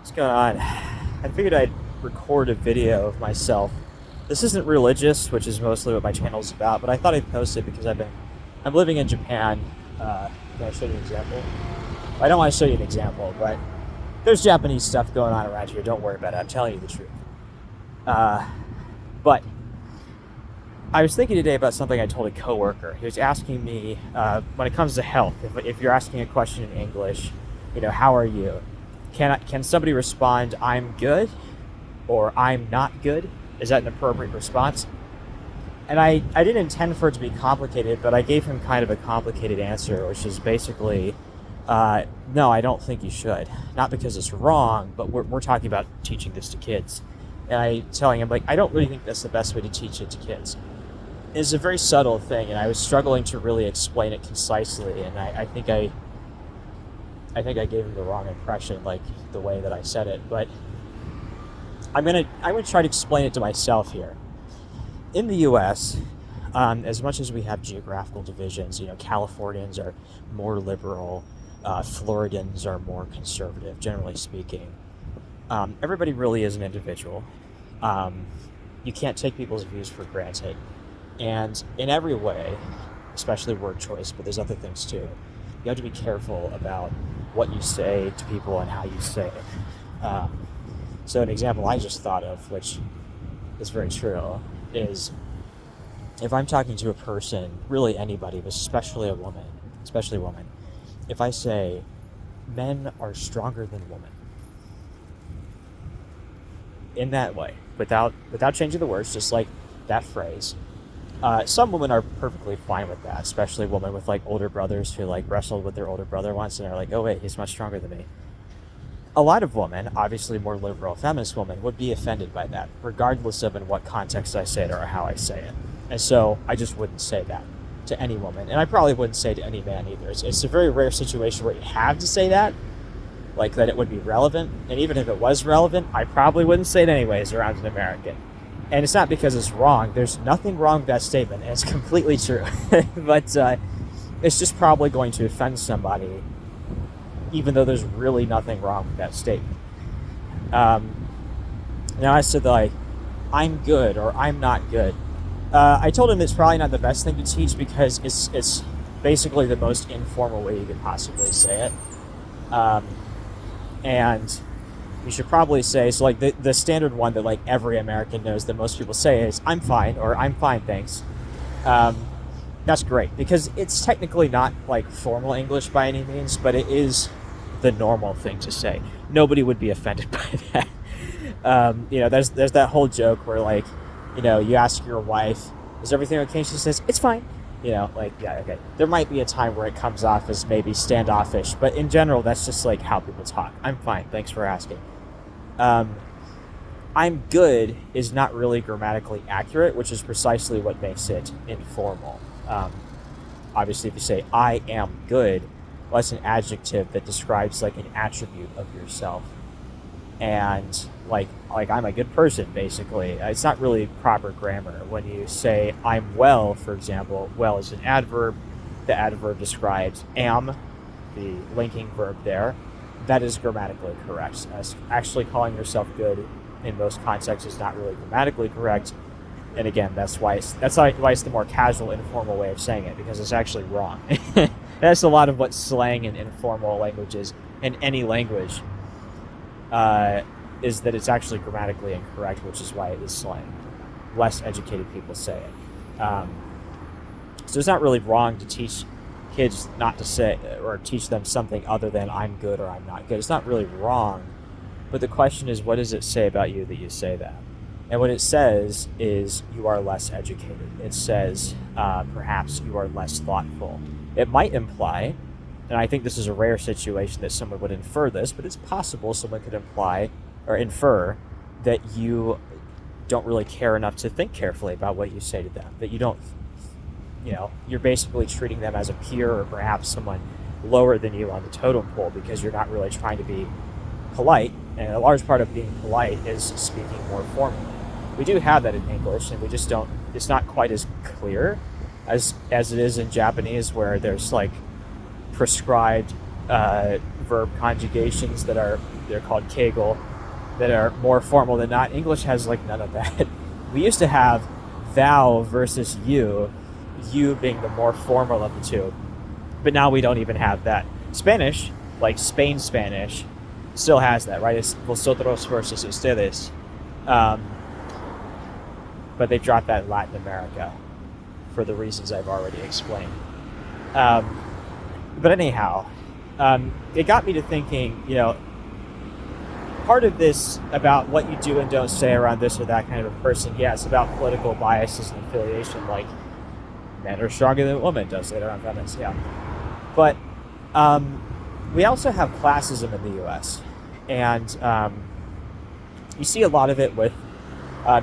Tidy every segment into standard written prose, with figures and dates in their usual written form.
What's going on? I figured I'd record a video of myself. This isn't religious, which is mostly what my channel is about, but I thought I'd post it because I'm living in Japan. Can I show you an example? I don't want to show you an example, but there's Japanese stuff going on around here. Don't worry about it. I'm telling you the truth. But I was thinking today about something I told a coworker. He was asking me, when it comes to health, if you're asking a question in English, how are you? Can somebody respond, I'm good, or I'm not good? Is that an appropriate response? And I didn't intend for it to be complicated, but I gave him kind of a complicated answer, which is basically, no, I don't think you should. Not because it's wrong, but we're talking about teaching this to kids. And I telling him, I don't really think that's the best way to teach it to kids. It's a very subtle thing, and I was struggling to really explain it concisely, and I think I gave him the wrong impression, the way that I said it. But I'm gonna try to explain it to myself here. In the U.S., as much as we have geographical divisions, Californians are more liberal, Floridans are more conservative, generally speaking. Everybody really is an individual. You can't take people's views for granted. And in every way, especially word choice, but there's other things too, you have to be careful about what you say to people and how you say it. So an example I just thought of, which is very true, is if I'm talking to a person, really anybody, but especially a woman, if I say, men are stronger than women, in that way, without changing the words, just like that phrase, some women are perfectly fine with that, especially women with older brothers who wrestled with their older brother once and are like, oh wait, he's much stronger than me. A lot of women, obviously more liberal feminist women, would be offended by that, regardless of in what context I say it or how I say it. And so I just wouldn't say that to any woman, and I probably wouldn't say it to any man either. It's a very rare situation where you have to say that, that it would be relevant, and even if it was relevant, I probably wouldn't say it anyways around an American. And it's not because it's wrong. There's nothing wrong with that statement, and it's completely true. But it's just probably going to offend somebody, even though there's really nothing wrong with that statement. Now I said I'm good or I'm not good. I told him it's probably not the best thing to teach because it's basically the most informal way you could possibly say it. And you should probably say, so the standard one that every American knows that most people say is, I'm fine, or I'm fine, thanks. That's great, because it's technically not formal English by any means, but it is the normal thing to say. Nobody would be offended by that. There's that whole joke where you ask your wife, is everything okay? She says, it's fine. Yeah, okay. There might be a time where it comes off as maybe standoffish, but in general, that's just how people talk. I'm fine, thanks for asking. I'm good is not really grammatically accurate, which is precisely what makes it informal. Obviously, if you say, I am good, well, that's an adjective that describes an attribute of yourself. And I'm a good person, basically. It's not really proper grammar. When you say I'm well, for example, well is an adverb. The adverb describes am, the linking verb there. That is grammatically correct. Actually calling yourself good in most contexts is not really grammatically correct. And again, that's why it's the more casual, informal way of saying it, because it's actually wrong. That's a lot of what slang and informal language is in any language. Is that it's actually grammatically incorrect, which is why it is slang. Less educated people say it. So it's not really wrong to teach kids not to say, or teach them something other than I'm good or I'm not good. It's not really wrong, but the question is, what does it say about you that you say that? And what it says is you are less educated. It says perhaps you are less thoughtful. It might imply, and I think this is a rare situation that someone would infer this, but it's possible someone could imply or infer that you don't really care enough to think carefully about what you say to them, that you don't, you're basically treating them as a peer or perhaps someone lower than you on the totem pole because you're not really trying to be polite. And a large part of being polite is speaking more formally. We do have that in English, and we just don't, it's not quite as clear as it is in Japanese, where there's prescribed verb conjugations they're called Kegel, that are more formal than not. English has like none of that. We used to have thou versus you being the more formal of the two, but now we don't even have that. Spanish, like Spain Spanish, still has that, right? It's vosotros versus ustedes. But they dropped that in Latin America for the reasons I've already explained. But anyhow, it got me to thinking, part of this about what you do and don't say around this or that kind of a person, it's about political biases and affiliation, like men are stronger than women, don't say it around feminists, But we also have classism in the U.S., and you see a lot of it with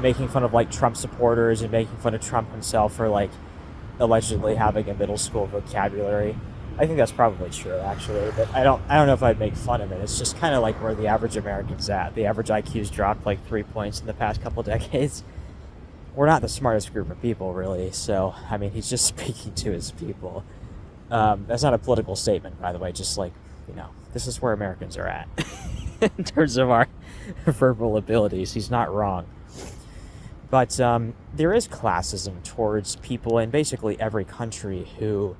making fun of like Trump supporters and making fun of Trump himself for like allegedly having a middle school vocabulary. I think that's probably true, actually, but I don't know if I'd make fun of it. It's just kind of like where the average American's at. The average IQ's dropped like 3 points in the past couple decades. We're not the smartest group of people, really. So, I mean, he's just speaking to his people. That's not a political statement, by the way. Just like, this is where Americans are at in terms of our verbal abilities. He's not wrong. But there is classism towards people in basically every country who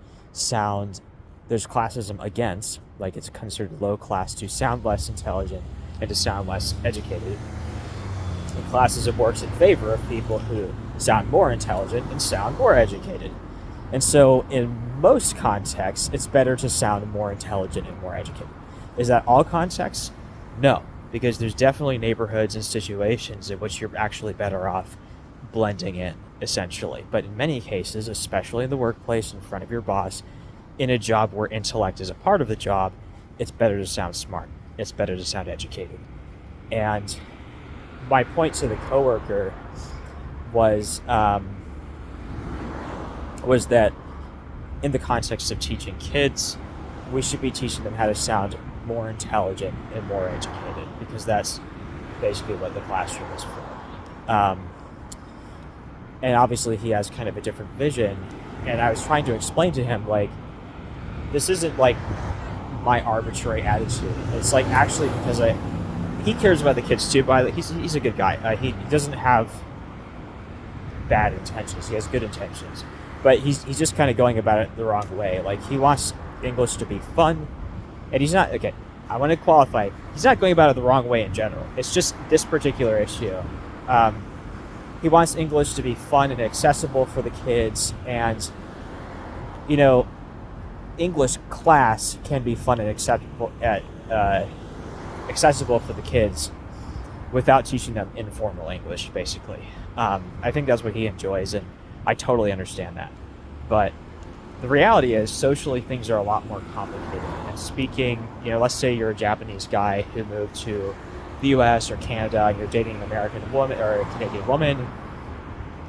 there's classism against, like it's considered low class to sound less intelligent and to sound less educated. And classism works in favor of people who sound more intelligent and sound more educated. And so in most contexts, it's better to sound more intelligent and more educated. Is that all contexts? No, because there's definitely neighborhoods and situations in which you're actually better off blending in, essentially. But in many cases, especially in the workplace, in front of your boss, in a job where intellect is a part of the job, it's better to sound smart. It's better to sound educated. And my point to the coworker was that in the context of teaching kids, we should be teaching them how to sound more intelligent and more educated, because that's basically what the classroom is for. And obviously he has kind of a different vision, and I was trying to explain to him, like, this isn't like my arbitrary attitude. It's like actually because he cares about the kids too. He's a good guy. He doesn't have bad intentions. He has good intentions, but he's just kind of going about it the wrong way. Like, he wants English to be fun, and he's not. Okay, I want to qualify. He's not going about it the wrong way in general. It's just this particular issue. He wants English to be fun and accessible for the kids, and English class can be fun and accessible for the kids without teaching them informal English, basically. I think that's what he enjoys, and I totally understand that. But the reality is, socially, things are a lot more complicated. And speaking, let's say you're a Japanese guy who moved to the US or Canada, and you're dating an American woman or a Canadian woman,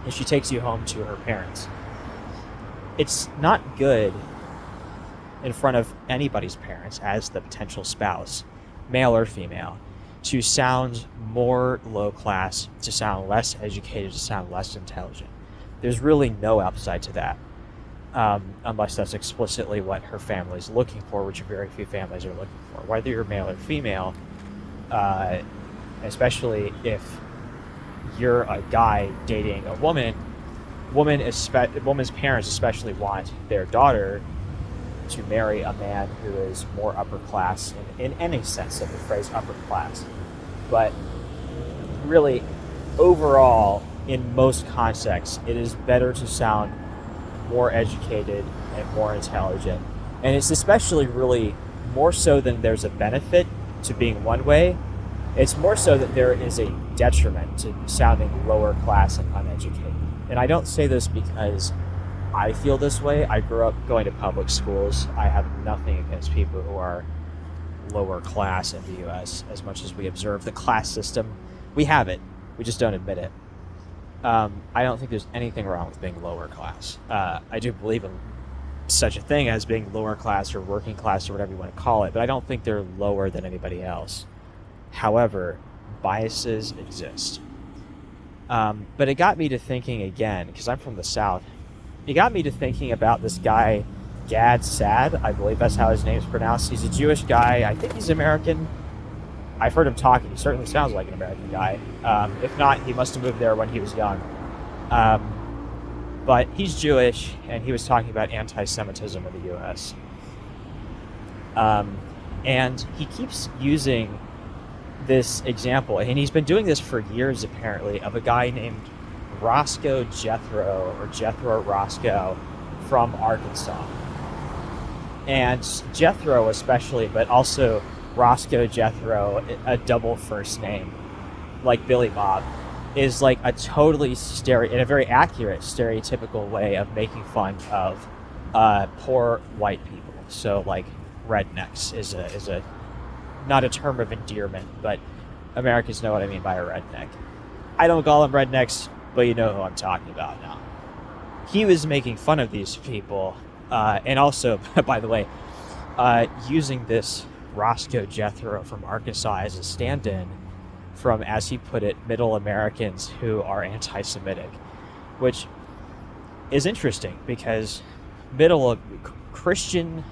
and she takes you home to her parents. It's not good in front of anybody's parents as the potential spouse, male or female, to sound more low class, to sound less educated, to sound less intelligent. There's really no upside to that, unless that's explicitly what her family's looking for, which very few families are looking for. Whether you're male or female, especially if you're a guy dating a woman, woman's parents especially want their daughter to marry a man who is more upper class in any sense of the phrase upper class. But really, overall, in most contexts, it is better to sound more educated and more intelligent. And it's especially really more so than there's a benefit to being one way. It's more so that there is a detriment to sounding lower class and uneducated. And I don't say this because I feel this way. I grew up going to public schools. I have nothing against people who are lower class in the US. As much as we observe the class system, we have it. We just don't admit it. I don't think there's anything wrong with being lower class. I do believe in such a thing as being lower class or working class or whatever you want to call it, but I don't think they're lower than anybody else. However, biases exist. But it got me to thinking again, because I'm from the South, it got me to thinking about this guy Gad Sad, I believe that's how his name's pronounced. He's a Jewish guy. I think he's American. I've heard him talking. He certainly sounds like an American guy. If not, he must have moved there when he was young. But he's Jewish, and he was talking about anti-Semitism in the U.S. And he keeps using this example, and he's been doing this for years apparently, of a guy named Roscoe Jethro, or Jethro Roscoe, from Arkansas. And Jethro especially, but also Roscoe Jethro, a double first name, like Billy Bob, is like a totally in a very accurate stereotypical way of making fun of poor white people. So like rednecks is a not a term of endearment, but Americans know what I mean by a redneck. I don't call them rednecks, but you know who I'm talking about now. He was making fun of these people, and also, by the way, using this Roscoe Jethro from Arkansas as a stand-in from, as he put it, middle Americans who are anti-Semitic, which is interesting because Christian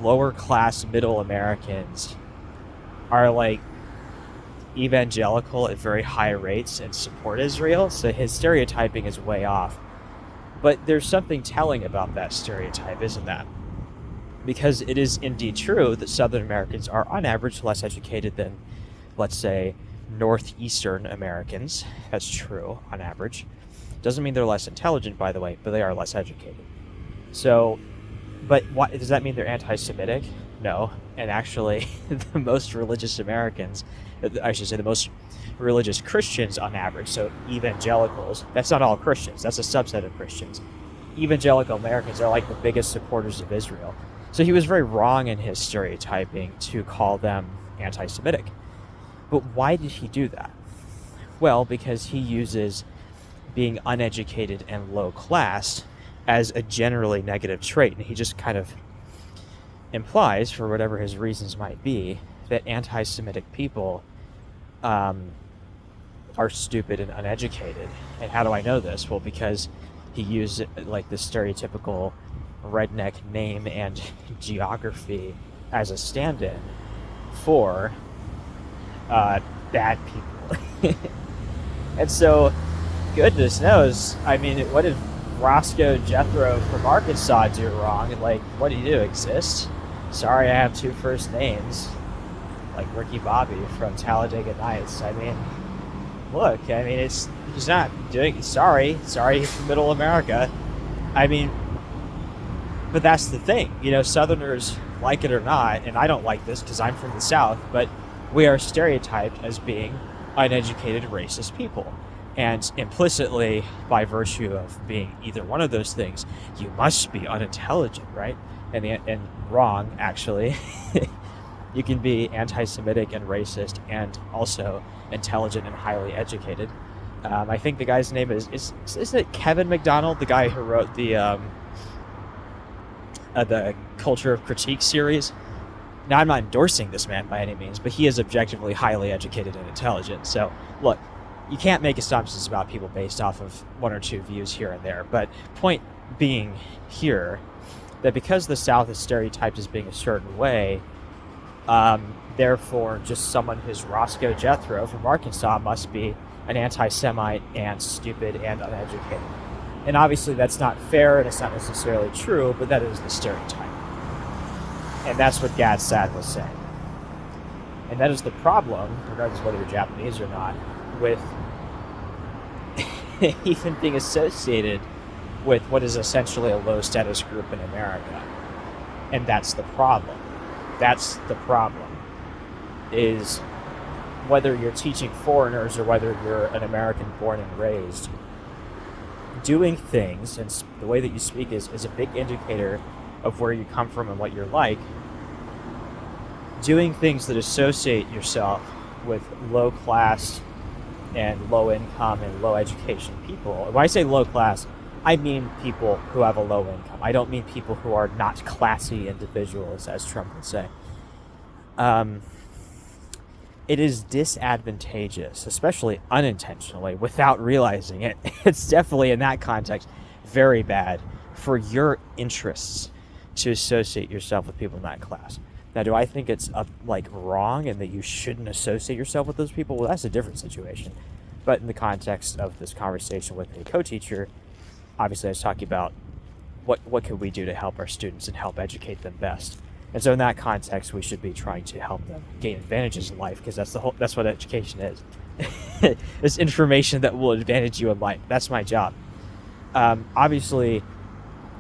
lower class middle Americans are like evangelical at very high rates and support Israel, so his stereotyping is way off. But there's something telling about that stereotype, isn't that? Because it is indeed true that Southern Americans are on average less educated than, let's say, Northeastern Americans. That's true on average. Doesn't mean they're less intelligent, by the way, but they are less educated. So, but what does that mean? They're anti-Semitic? No. And actually, the most religious Americans, I should say the most religious Christians on average, so evangelicals, that's not all Christians, that's a subset of Christians. Evangelical Americans are like the biggest supporters of Israel. So he was very wrong in his stereotyping to call them anti-Semitic. But why did he do that? Well, because he uses being uneducated and low class as a generally negative trait, and he just kind of implies, for whatever his reasons might be, that anti-Semitic people are stupid and uneducated. And how do I know this? Well, because he used like the stereotypical redneck name and geography as a stand-in for bad people. And so, goodness knows, I mean, what did Roscoe Jethro from Arkansas do wrong? Like, what do you do? Exist? Sorry, I have two first names. Like Ricky Bobby from Talladega Nights. I mean, look, I mean, he's not doing, sorry, he's from middle America. I mean, but that's the thing, you know, Southerners, like it or not, and I don't like this because I'm from the South, but we are stereotyped as being uneducated, racist people. And implicitly, by virtue of being either one of those things, you must be unintelligent, right? And wrong, actually. You can be anti-Semitic and racist and also intelligent and highly educated. I think the guy's name isn't it Kevin McDonald, the guy who wrote the Culture of Critique series? Now, I'm not endorsing this man by any means, but he is objectively highly educated and intelligent. So, look, you can't make assumptions about people based off of one or two views here and there. But point being here, that because the South is stereotyped as being a certain way, therefore just someone who's Roscoe Jethro from Arkansas must be an anti-Semite and stupid and uneducated. And obviously that's not fair and it's not necessarily true, but that is the stereotype. And that's what Gad Sad was saying. And that is the problem, regardless of whether you're Japanese or not, with even being associated with what is essentially a low status group in America. And that's the problem. That's the problem, is whether you're teaching foreigners or whether you're an American born and raised, doing things, and the way that you speak is a big indicator of where you come from and what you're like. Doing things that associate yourself with low class and low income and low education people. When I say low class, I mean people who have a low income. I don't mean people who are not classy individuals, as Trump would say. It is disadvantageous, especially unintentionally, without realizing it. It's definitely, in that context, very bad for your interests to associate yourself with people in that class. Now, do I think it's wrong and that you shouldn't associate yourself with those people? Well, that's a different situation. But in the context of this conversation with a co-teacher, obviously I was talking about what could we do to help our students and help educate them best. And so in that context, we should be trying to help them gain advantages in life, because that's what education is. It's information that will advantage you in life. That's my job. Obviously,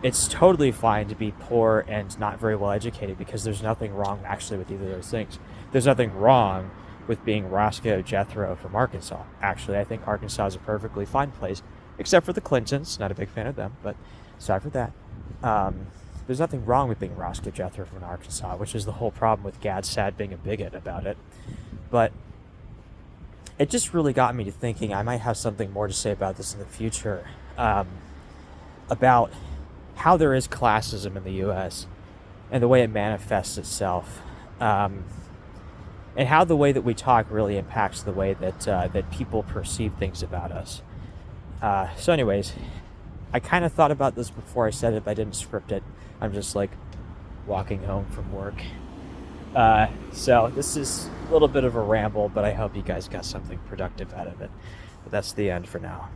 it's totally fine to be poor and not very well educated, because there's nothing wrong actually with either of those things. There's nothing wrong with being Roscoe Jethro from Arkansas. Actually, I think Arkansas is a perfectly fine place, except for the Clintons. Not a big fan of them, but aside from that, there's nothing wrong with being Roscoe Jethro from Arkansas, which is the whole problem with Gad Saad being a bigot about it. But it just really got me to thinking I might have something more to say about this in the future, about how there is classism in the U.S. and the way it manifests itself, and how the way that we talk really impacts the way that people perceive things about us. So anyways, I kind of thought about this before I said it, but I didn't script it. I'm just walking home from work. So this is a little bit of a ramble, but I hope you guys got something productive out of it. But that's the end for now.